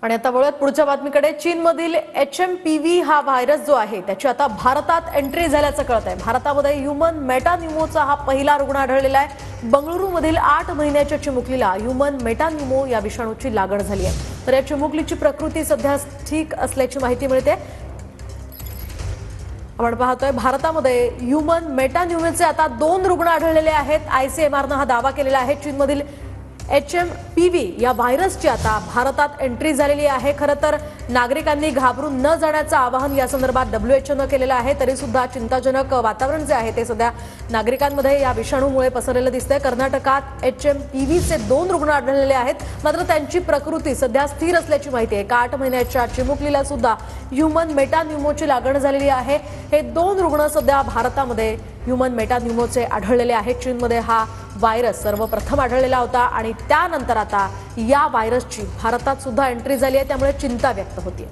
आणि आता वळत पुढच्या बातमीकडे चीनमधील HMPV हा व्हायरस जो आहे त्याची आता भारतात एंट्री झाल्याचं कळत आहे। भारतामध्ये ह्यूमन मेटान्यूमोचा हा पहिला रुग्ण आढळलेला आहे। बंगळुरूमधील 8 महिन्याच्या चिमुकलीला ह्यूमन मेटान्यूमो या विषाणूची लागण झाली आहे। तर या चिमुकलीची प्रकृती सध्या ठीक असल्याची माहिती मिळते। आपण पाहतोय भारतामध्ये ह्यूमन मेटान्यूमोचे आता 2 रुग्ण आढळलेले आहेत। ICMR ने हा दावा केलेला आहे। चीनमधील HMPV या व्हायरसची आता भारतात एंट्री झालेली आहे। खरं तर नागरिकांनी घाबरून न जाण्याचं आवाहन या संदर्भात WHO ने केलेलं आहे। तरी सुद्धा चिंताजनक वातावरण जे आहे ते सध्या नागरिकांमध्ये या विषाणूमुळे पसरलेलं दिसतंय। कर्नाटकात HMPVचे 2 रुग्ण आढळलेले आहेत, मात्र त्यांची प्रकृती सध्या स्थिर असल्याची माहिती आहे। 8 महिन्याच्या चिमुकलीला सुद्धा ह्यूमन मेटान्यूमोची लागण झालेली आहे। हे 2 रुग्ण सध्या भारतामध्ये ह्यूमन मेटान्यूमोचे आढळलेले आहेत। चीनमध्ये हा व्हायरस सर्वप्रथम आढळलेला होता आणि त्यानंतर आता या व्हायरसची भारतात सुद्धा एंट्री झाली आहे, त्यामुळे चिंता व्यक्त होते।